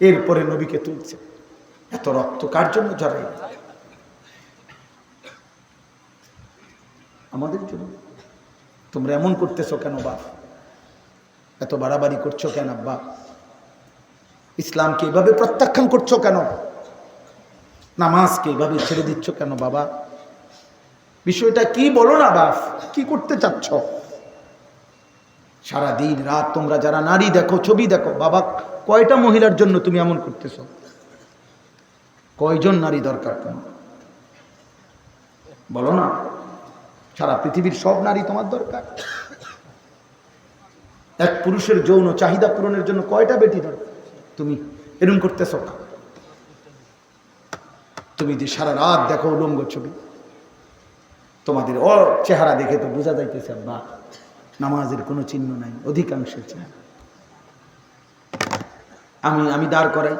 এরপরে নবীকে তুলছে। এত রক্ত কার জন্য ঝরাই? আমাদের জন্য। তোমরা এমন করতেছো কেন বাপ? এত বাড়াবাড়ি করছো কেন আব্বা? ইসলামকে এভাবে প্রত্যাখ্যান করছো কেন? নামাজকে এভাবে ছেড়ে দিচ্ছ কেন বাবা? বিষয়টা কি বলো না বাপ, কি করতে চাচ্ছ? সারা দিন রাত তোমরা যারা নারী দেখো, ছবি দেখো, বাবা কয়টা মহিলার জন্য তুমি এমন করতেছ? কয়জন নারী দরকার তোমার? বলো না। সারা পৃথিবীর সব নারী তোমার দরকার? এক পুরুষের যৌন চাহিদা পূরণের জন্য কয়টা বেটি দরকার? তুমি এরকম করতেছ না। তুমি যে সারা রাত দেখো উলঙ্গ ছবি, তোমাদের ও চেহারা দেখে তো বোঝা যাইতেছে বা নামাজের কোনো চিহ্ন নাই অধিকাংশের চেহারা। আমি দাঁড় করাই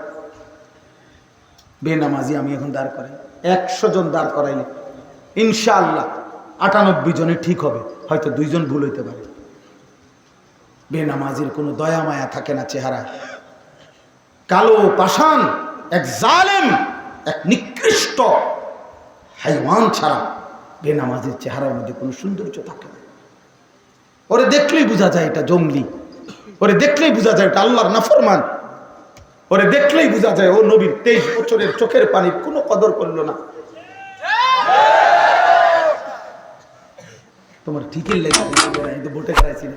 বেনামাজি, আমি এখন দাঁড় করাই 100 জন দাঁড় করাইলে ইনশাআল্লাহ 98 জনে ঠিক হবে, হয়তো 2 জন ভুল হইতে পারে। বেনামাজির কোনো দয়া মায়া থাকে না চেহারা, কালো পাষাণ, এক জালেম, এক নিকৃষ্ট হাইওয়ান ছাড়া বেনামাজির চেহারার মধ্যে কোনো সৌন্দর্য থাকে না। ওরে দেখলেই বোঝা যায় এটা জঙ্গলি, ওরে দেখলেই বোঝা যায় এটা আল্লাহর নাফরমান, ওরে দেখলেই বোঝা যায় ও নবীর 23 বছরের চোখের পানির কোনো কদর করলো না। তোমার ঠিকই লেগে তো ভোটে করাইছি না।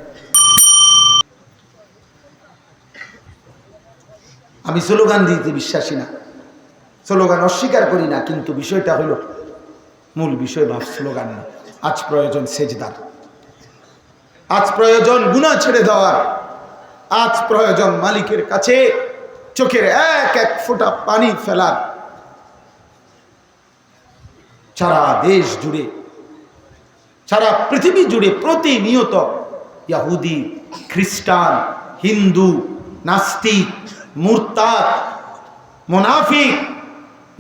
আমি স্লোগান দিতে বিশ্বাসী না, স্লোগান অস্বীকার করি না, কিন্তু বিষয়টা হলো মূল বিষয় ভাব স্লোগান না। আজ প্রয়োজন সেজদার, আজ প্রয়োজন গুনাহ ছেড়ে দেওয়ার, আজ প্রয়োজন মালিকের কাছে চোখের এক এক ফোঁটা পানি ফেলার। সারা দেশ জুড়ে, সারা পৃথিবী জুড়ে প্রতিনিয়ত ইহুদি, খ্রিস্টান, হিন্দু, নাস্তিক, মুরতাদ, মুনাফিক,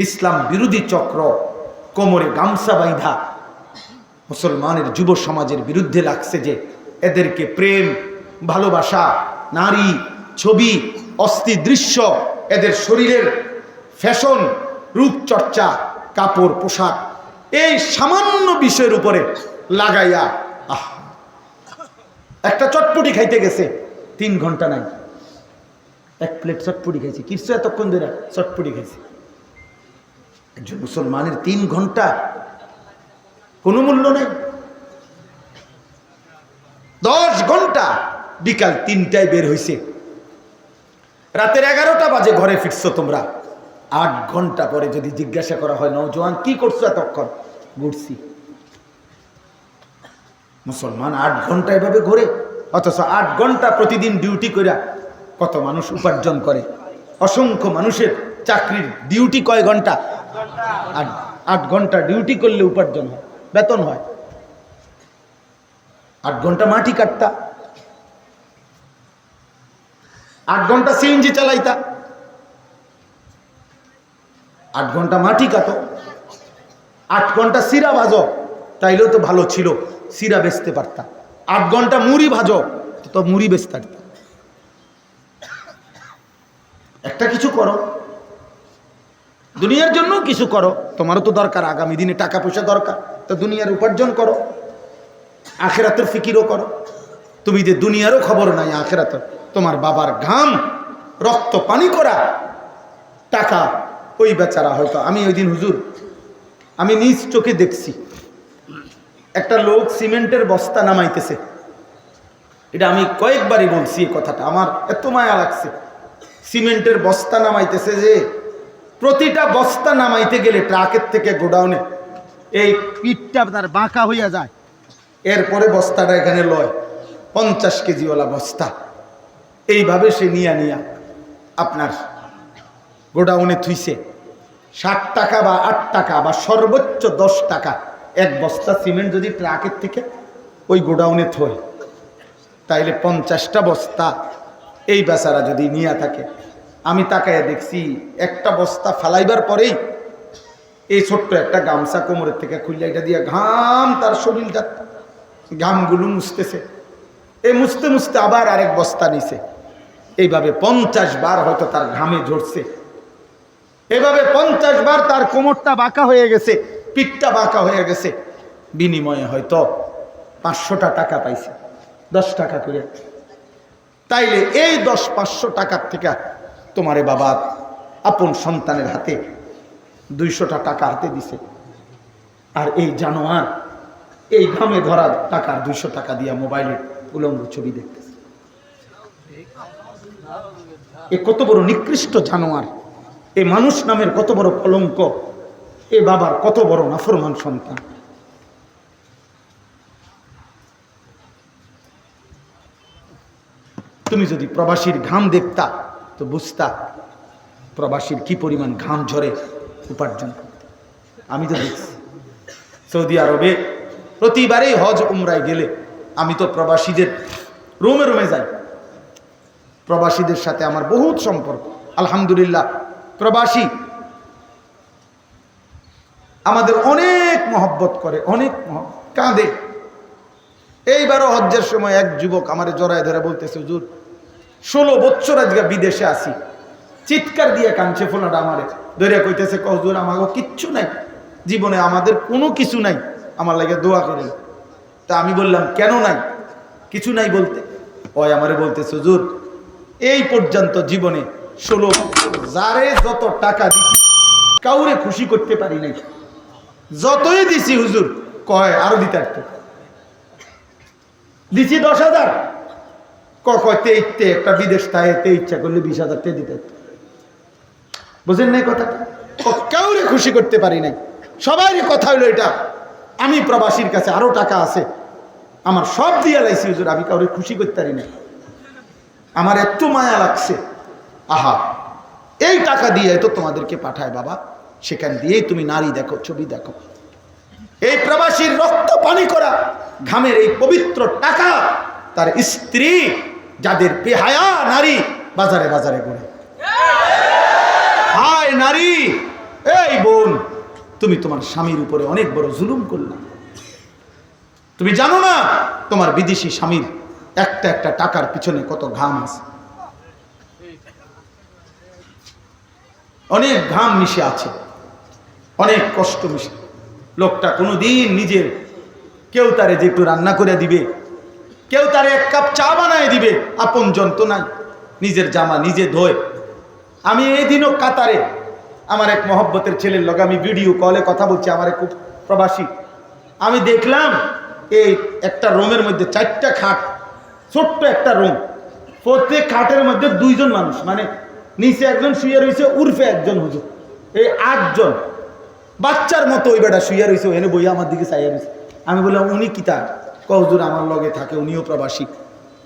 ইসলাম বিরোধী চক্র কোমরে গামছা বাইধা মুসলমানের যুব সমাজের বিরুদ্ধে লাগছে যে এদেরকে প্রেম, ভালোবাসা, নারী, ছবি, অস্থির দৃশ্য, এদের শরীরের ফ্যাশন, রূপচর্চা, কাপড়, পোশাক, এই সামান্য বিষয়ের উপরে লাগাইয়া একটা চটপটি খাইতে গেছে 3 ঘন্টা নাই, 1 প্লেট চটপটি খাইছে। কিছু এতক্ষণ ধরে চটপটি খাইছে। একজন মুসলমানের 3 ঘন্টা কোনো মূল্য নেই। 10 ঘন্টা বিকাল 3টায় বের হইছে, রাতের 11টা বাজে ঘরে ফিরছো তোমরা। 8 ঘন্টা পরে যদি জিজ্ঞাসা করা হয় নওজোয়ান কি করছো এতক্ষণ? ঘুরছি। মুসলমান 8 ঘন্টা এভাবে ঘোরে, অথচ 8 ঘন্টা প্রতিদিন ডিউটি করে কত মানুষ উপার্জন করে। অসংখ্য মানুষের চাকরির ডিউটি কয় ঘন্টা? 8 ঘন্টা ডিউটি করলে উপার্জন হয়, বেতন হয়। 8 ঘন্টা মাটি কাটতা, 8 ঘন্টা সিএনজি চালাইতা, 8 ঘন্টা মাটি কাটো, 8 ঘন্টা সিরা ভাজো, তাইলেও তো ভালো ছিল, সিরা বেচতে পারতা। 8 ঘন্টা মুড়ি ভাজো, তো মুড়ি বেচতে পারতা। একটা কিছু করো, দুনিয়ার জন্য কিছু করো, তোমারও তো দরকার, আগামী দিনে টাকা পয়সা দরকার, তো দুনিয়ার উপার্জন করো, আখেরাতের ফিকিরও করো। তুমি যে দুনিয়ারও খবর নাই, আখেরাতের তোমার বাবার ঘাম রক্ত পানি করা টাকা, ওই বেচারা হয়তো। আমি ওই দিন হুজুর, আমি নিজ চোখে দেখছি একটা লোক সিমেন্টের বস্তা নামাইতেছে। এটা আমি কয়েকবারই বলছি এই কথাটা, আমার এত মায়া লাগছে। সিমেন্টের বস্তা নামাইতেছে, যে প্রতিটা বস্তা নামাইতে গেলে ট্রাকের থেকে গোডাউনে এই পিঠটা তার বাঁকা হইয়া যায়, এরপরে বস্তাটা এখানে লয়, 50 কেজিওয়ালা বস্তা। এইভাবে সে নিয়া আপনার গোডাউনে থুইছে। 60 টাকা বা 8 টাকা বা সর্বোচ্চ 10 টাকা এক বস্তা সিমেন্ট যদি ট্রাকের থেকে ওই গোডাউনে থয়, তাইলে 50টা বস্তা এই বেচারা যদি নিয়ে থাকে। আমি তাকায় দেখছি একটা বস্তা ফালাইবার পরেই এই ছোট্ট একটা গামছা কোমরের থেকে খুললে এটা দিয়ে ঘাম, তার শরীরটা ঘামগুলো মুছতেছে। এই মুছতে মুছতে আবার আরেক বস্তা নিছে। এইভাবে 50 বার হয়তো তার ঘামে ঝরছে। এভাবে 50 বার তার কোমরটা বাঁকা হয়ে গেছে, পিঠটা বাঁকা হয়ে গেছে। বিনিময়ে হয়তো 500টা টাকা পাইছে, 10 টাকা করে। তাইলে এই 10-500 টাকার থেকে তোমারে বাবা আপন সন্তানের হাতে 200টা টাকা হাতে দিছে। আর এই জানোয়ার এই ঘামে ধরা টাকার 200 টাকা দিয়া মোবাইলে উলঙ্গ ছবি দেখতেছে। এ কত বড় নিকৃষ্ট জানোয়ার, এ মানুষ নামের কত বড় কলঙ্ক, এ বাবার কত বড় নাফরমান সন্তান। তুমি যদি প্রবাসীর ঘাম দেখতা তো বুঝতা প্রবাসীর কি পরিমাণ ঘাম ঝরে উপার্জন করতে। আমি তো দেখছি সৌদি আরবে প্রতিবারেই হজ উমরায় গেলে আমি তো প্রবাসীদের রুমে রুমে যাই। প্রবাসীদের সাথে আমার বহুত সম্পর্ক, আলহামদুলিল্লাহ। প্রবাসী আমাদের অনেক মহব্বত করে, অনেক কাঁদে। এইবারও হজ্জের সময় এক যুবক আমার জড়ায় ধরে বলতেছে, হুজুর 16 বছর আজকে বিদেশে আসি, চিৎকার দিয়ে কাঁদছে। ফোনাটা আমারে ধরে কইতেছে, হুজুর আমাকে কিচ্ছু নাই জীবনে, আমাদের কোনো কিছু নাই, আমার লাগে দোয়া করেন। তা আমি বললাম, কেন নাই? কিছু নাই বলতে ওই আমারে বলতেছে, হুজুর এই পর্যন্ত জীবনে 16 যারে যত টাকা দিছি কাউরে খুশি করতে পারি নাই, যতই দিছি হুজুর কয় আরো দিতে একটা দিছি 10,000, কয় 23 একটা বিদেশ তাইতে ইচ্ছা করলে 20,000 টাকা দিতে। বুঝেন নাই কথাটা? কাউরে খুশি করতে পারি নাই। সবারই কথা হলো এটা, আমি প্রবাসীর কাছে আরো টাকা আছে, আমার সব দিয়া লাইছি হুজুর, আমি কাউরে খুশি করতে পারি না। আমার এত মায়া লাগছে। আহা, এই টাকা দিয়ে তো তোমাদেরকে পাঠায় বাবা, সেখান দিয়েই তুমি নারী দেখো, ছবি দেখো। এই প্রবাসীর রক্ত পানি করা ঘামের এই পবিত্র টাকা তার স্ত্রী, যাদের বেহায়া নারী বাজারে বাজারে ঘুরে। হায় নারী, এই বোন, তুমি তোমার স্বামীর উপরে অনেক বড় জুলুম করলা। তুমি জানো না তোমার বিদেশি স্বামীর একটা একটা টাকার পিছনে কত ঘাম আছে, অনেক ঘাম মিশে আছে, অনেক কষ্ট মিশে। লোকটা কোনোদিন নিজের, কেউ তারে যে একটু রান্না করে দিবে, কেউ তারে 1 কাপ চা বানায় দিবে, আপন জন তো নাই, নিজের জামা নিজে ধোয়। আমি এই দিনও কাতারে আমার এক মহব্বতের ছেলের লগে আমি ভিডিও কলে কথা বলছি, আমার এক প্রবাসী। আমি দেখলাম এই একটা রুমের মধ্যে 4টা খাট, ছোট্ট একটা রুম, প্রত্যেক খাটের মধ্যে 2 জন মানুষ, মানে নিচে একজন শুয়ে রয়েছে, উর্ফে একজন হুজুর, এই 8 জন। বাচ্চার মতো ওই বেটা শুয়ে রয়েছে, এনে বইয়া আমার দিকে চাইয়া রয়েছে। আমি বললাম, উনি কি? তার হুজুর আমার লগে থাকে, উনিও প্রবাসী।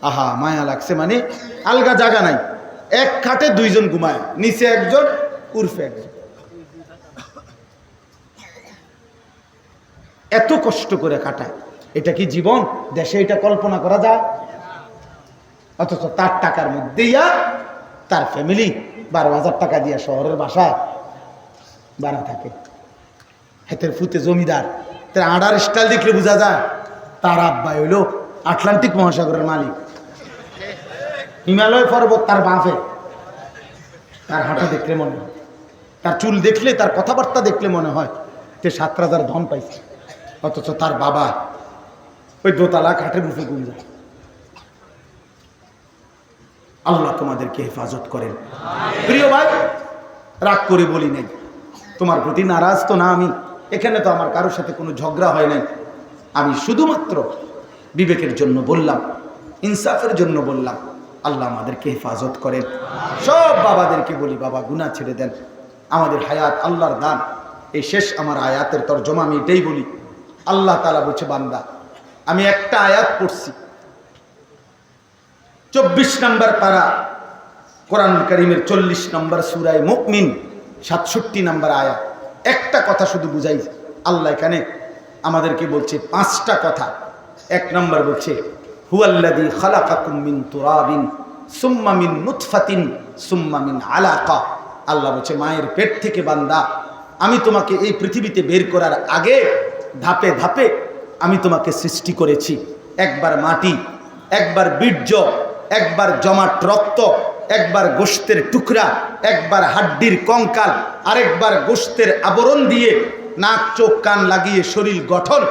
আহা মায়া লাগছে, মানে আলগা জায়গা নাই, এক খাটে দুইজন ঘুমায়, নিচে একজন উর্ফে একজন, এত কষ্ট করে কাটায়। এটা কি জীবন? দেশে এটা কল্পনা করা যায়? অথচ তার টাকার মধ্যেই তার ফ্যামিলি 12,000 টাকা দিয়ে শহরের বাসায় বাড়া থাকে। হেতের ফুতে জমিদার, তার আড়ার স্টাইল দেখলে বোঝা যায় তার আব্বাই হইল আটলান্টিক মহাসাগরের মালিক। হিমালয় পর্বত তার বাপে, তার হাঁটা দেখলে মনে হয়, তার চুল দেখলে, তার কথাবার্তা দেখলে মনে হয় যে 7 রাজার ধন পাইছে। অথচ তার বাবা ওই দোতলা খাটের উপরে ঘুম যায়। আল্লাহ তোমাদেরকে হেফাজত করেন। প্রিয় ভাই, রাগ করে বলি নাই, তোমার প্রতি নারাজ তো না আমি, এখানে তো আমার কারোর সাথে কোনো ঝগড়া হয় নাই। আমি শুধুমাত্র বিবেকের জন্য বললাম, ইনসাফের জন্য বললাম। আল্লাহ আমাদেরকে হেফাজত করেন। সব বাবাদেরকে বলি, বাবা গুনাহ ছেড়ে দেন, আমাদের হায়াত আল্লাহর দান। এই শেষ আমার আয়াতের তরজমা আমি এটাই বলি। আল্লাহ তাআলা বলছে, বান্দা আমি একটা আয়াত পড়ছি, 24 নম্বর পারা কোরআনুল কারীমের 40 নম্বর সূরায়ে মুমিন 67 নম্বর আয়াত। একটা কথা শুধু বুঝাই, আল্লাহ এখানে আমাদেরকে বলছে 5টা কথা। 1 নম্বর বলছে, হুয়াল্লাযী খালাকাকুম মিন তুরাবিন সুম্মা মিন নুতফাতিন সুম্মা মিন আলাকা। আল্লাহ বলছে, মায়ের পেট থেকে বান্দা আমি তোমাকে এই পৃথিবীতে বের করার আগে ধাপে ধাপে আমি তোমাকে সৃষ্টি করেছি। একবার মাটি, একবার বীর্য, একবার জমাট রক্ত, একবার গোশতের টুকরা, একবার হাড্ডির কঙ্কাল, আরেকবার গোশতের আবরণ দিয়ে নাক চোখ কান লাগিয়ে শরীর গঠন,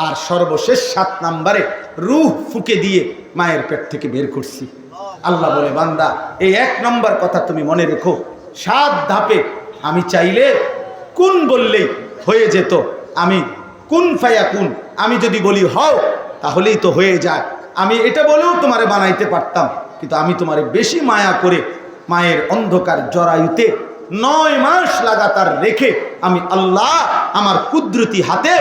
আর সর্বশেষ 7 নম্বরে রূহ ফুঁকে দিয়ে মায়ের পেট থেকে বের করছি। আল্লাহ বলে, বান্দা এই 1 নম্বর কথা তুমি মনে রেখো। 7 ধাপে আমি চাইলে কুন বললেই হয়ে যেত। আমি কুন ফায়াকুন, আমি যদি বলি হও তাহলেই তো হয়ে যায়। আমি এটা বলেও তোমারে বানাইতে পারতাম, কিন্তু আমি তোমারে বেশি মায়া করে মায়ের অন্ধকার জরায়ুতে 9 মাস লাগাতার রেখে আমি আল্লাহ আমার কুদরতি হাতে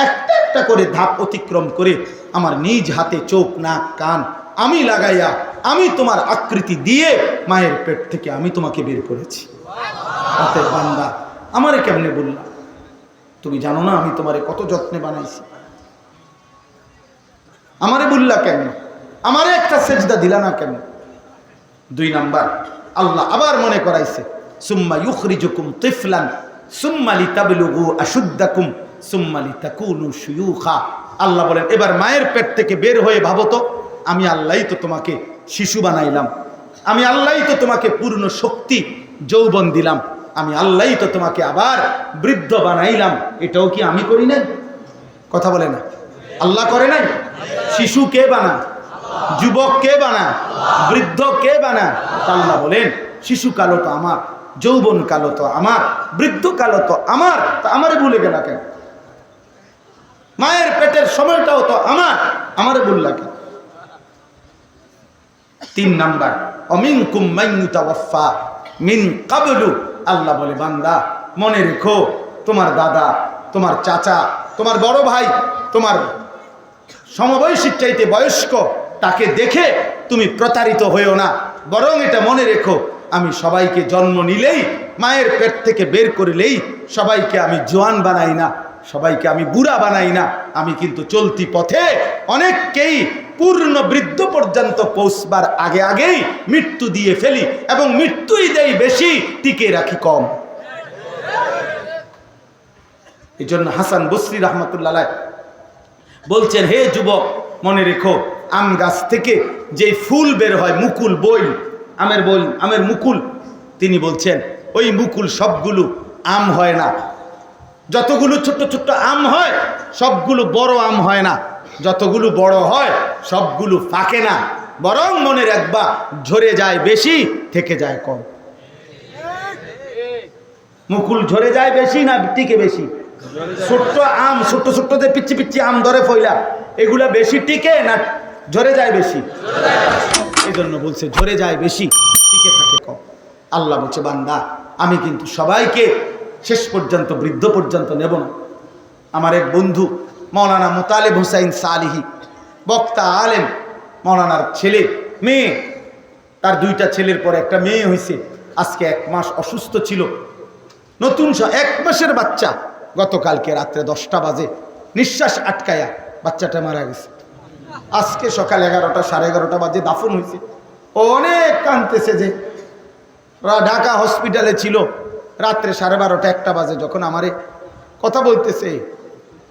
একটা একটা করে ধাপ অতিক্রম করে আমার নিজ হাতে চোখ নাক কান আমি লাগাইয়া আমি তোমার আকৃতি দিয়ে মায়ের পেট থেকে আমি তোমাকে বের করেছি। অতএব বান্দা আমারে কেমনে বললা? তুমি জানো না আমি তোমারে কত যত্নে বানাইছি? আমারে বললা কেন? আমারে একটা সেজদা দিলা না কেন? 2 নাম্বার, আল্লাহ আবার মনে করাইছে, সুম্মা ইউখরিজুকুম তিফলান সুম্মা লিতাবলুগু আশুদ্দাকুম সুম্মা লিতাকুনু শুয়ুখা। আল্লাহ বলেন, এবার মায়ের পেট থেকে বের হয়ে ভাবো তো, আমি আল্লাহই তো তোমাকে শিশু বানাইলাম, আমি আল্লাহই তো তোমাকে পূর্ণ শক্তি যৌবন দিলাম, আমি আল্লাহই তো তোমাকে আবার বৃদ্ধ বানাইলাম। এটাও কি আমি করি নাই? কথা বলে না, আল্লাহ করে নাই? শিশু কে বানায়? যুবক কে বানায়? বৃদ্ধ কে বানায়? আল্লাহ বলেন, শিশু কালো তো আমার, যৌবন কালো তো আমার, বৃদ্ধ কালো তো আমার, তা আমারে ভুলে গেল কেন? মায়ের পেটের সময়টাও তো আমার, আমারে বললা কেন? 3 নাম্বার, অমিনকুম মান ইউতাওয়াফা মিন ক্বাবলু। আল্লাহ বলে, বান্দা মনে রেখো, তোমার দাদা, তোমার চাচা, তোমার বড় ভাই, তোমার সমবয়সীর চাইতে বয়স্ক, তাকে দেখে তুমি প্রতারিত হইও না। বরং এটা মনে রেখো, আমি সবাইকে জন্ম নিলেই, মায়ের পেট থেকে বের করলেই সবাইকে আমি জোয়ান বানাই না, সবাইকে আমি বুড়া বানাই না। আমি কিন্তু চলতি পথে অনেককেই পূর্ণ বৃদ্ধ পর্যন্ত পৌঁছবার আগে আগেই মৃত্যু দিয়ে ফেলি, এবং মৃত্যুই দেই বেশি, টিকে রাখি কম। এই জন্য হাসান বসরি রহমতুল্লাহ আলাইহি বলছেন, হে যুবক মনে রেখো, আম গাছ থেকে যে ফুল বের হয়, মুকুল, বই, আমের মুকুল, তিনি বলছেন ওই মুকুল সবগুলো আম হয় না। যতগুলো ছোট্ট ছোট্ট আম হয় সবগুলো বড় আম হয় না, যতগুলো বড় হয় সবগুলো ফাঁকে না, বরং মনে রাখবা ঝরে যায় বেশি, থেকে যায় কম। মুকুল ঝরে যায় বেশি না টিকে বেশি? ছোট্ট আম, ছোট্ট ছোট্ট যে পিচ্ছি পিচ্ছি আম ধরে ফইলা, এগুলা বেশি টিকে না ঝরে যায় বেশি? এই জন্য বলছে ঝরে যায় বেশি, টিকে থাকে কম। আল্লাহ বলছে, বান্দা আমি কিন্তু সবাইকে শেষ পর্যন্ত বৃদ্ধ পর্যন্ত নেব না। আমার এক বন্ধু মাওলানা মুতালিব হুসাইন সালিহি, বক্তা আলেম, মৌলানার ছেলে মেয়ে, তার 2টা ছেলের পরে একটা মেয়ে হয়েছে। আজকে 1 মাস অসুস্থ ছিল, নতুন 1 মাসের বাচ্চা। গতকালকে রাত্রে 10টা বাজে নিঃশ্বাস আটকায়া বাচ্চাটা মারা গেছে। আজকে সকাল 11টা 11:30 বাজে দাফন হয়েছে। অনেক কাঁদতেছে যে ঢাকা হসপিটালে ছিল। রাত্রে 12:30 1টা বাজে যখন আমারে কথা বলতেছে,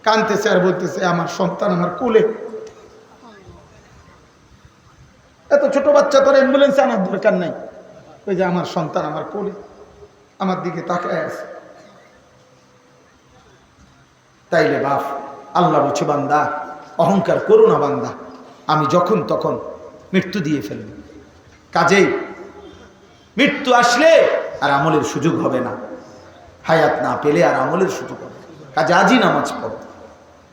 কাঁদতেছে আর বলতেছে আমার সন্তান আমার কোলে। এত ছোট বাচ্চা, তোর অ্যাম্বুলেন্সে আনার দরকার নাই। ওই যে আমার সন্তান আমার কোলে, আমার দিকে তাকায় আছে। তাইলে বাপ, আল্লাহ বলছে বান্দা অহংকার করো না বান্দা, আমি যখন তখন মৃত্যু দিয়ে ফেলব। কাজেই মৃত্যু আসলে আর আমলের সুযোগ হবে না, হায়াত না পেলে আর আমলের সুযোগ হবে। কাজে আজই নামাজ পড়ো,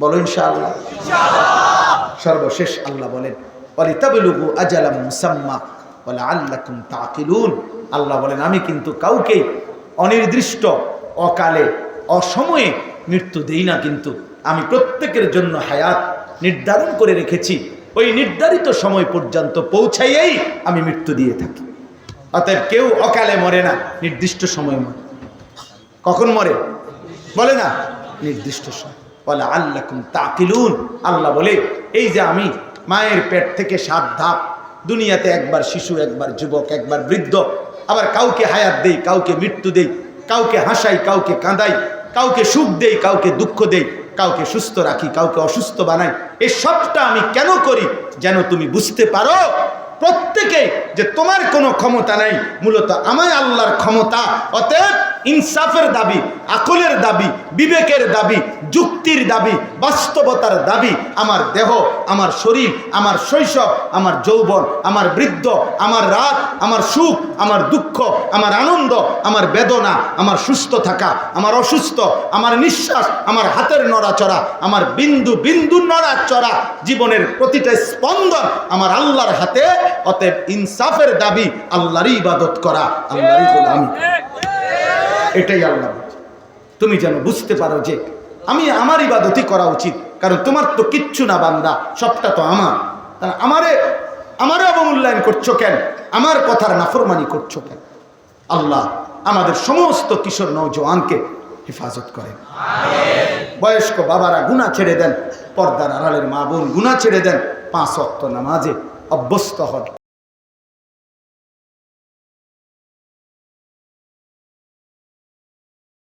বলো ইনশাআল্লাহ। সর্বশেষ আল্লাহ বলেন ওয়ালিতাবলুগু আজালাম মুসাম্মা ওয়ালাআল্লাকুম তাকিলুন। আল্লাহ বলেন আমি কিন্তু কাউকে অনির্দিষ্ট, অকালে, অসময়ে মৃত্যু দেই না, কিন্তু আমি প্রত্যেকের জন্য হায়াত নির্ধারণ করে রেখেছি। ওই নির্ধারিত সময় পর্যন্ত পৌঁছাইয়েই আমি মৃত্যু দিয়ে থাকি। অতএব কেউ অকালে মরে না, নির্দিষ্ট সময় মরে। কখন মরে বলে না, নির্দিষ্ট সময়। ওয়ালাআল্লাকুম তাকিলুন। আল্লাহ বলে এই যে আমি মায়ের পেট থেকে 7 ধাপ, দুনিয়াতে একবার শিশু, একবার যুবক, একবার বৃদ্ধ, আবার কাউকে হায়াত দেই, কাউকে মৃত্যু দেই, কাউকে হাসাই, কাউকে কাঁদাই, কাউকে সুখ দেই, কাউকে দুঃখ দেই, কাউকে সুস্থ রাখি, কাউকে অসুস্থ বানাই। এই সবটা আমি কেন করি? যেন তুমি বুঝতে পারো প্রত্যেকে যে তোমার কোনো ক্ষমতা নাই, মূলত আমায় আল্লাহর ক্ষমতা। অতএব ইনসাফের দাবি, আকলের দাবি, বিবেকের দাবি, যুক্তির দাবি, বাস্তবতার দাবি আমার দেহ, আমার শরীর, আমার শৈশব, আমার যৌবন, আমার বৃদ্ধ, আমার রাত, আমার সুখ, আমার দুঃখ, আমার আনন্দ, আমার বেদনা, আমার সুস্থ থাকা, আমার অসুস্থ, আমার নিঃশ্বাস, আমার হাতের নড়াচড়া, আমার বিন্দু বিন্দু নড়াচড়া, জীবনের প্রতিটা স্পন্দন আমার আল্লাহর হাতে। অতএব ইনসাফের দাবি আল্লাহরই ইবাদত করা, আল্লাহরই গোলামি। এটাই আল্লাহ। তুমি যেন বুঝতে পারো যে আমি আমার ইবাদতই করা উচিত, কারণ তোমার তো কিচ্ছু না বান্দা, সবটা তো আমার। আমারে অবমূল্যায়ন করছো কেন? আমার কথার নাফরমানি করছো কেন? আল্লাহ আমাদের সমস্ত কিশোর নওজোয়ানকে হেফাজত করেন। বয়স্ক বাবারা গুনাহ ছেড়ে দেন, পর্দার আড়ালের মা বোন গুনাহ ছেড়ে দেন, 5 ওয়াক্ত নামাজে অভ্যস্ত হন।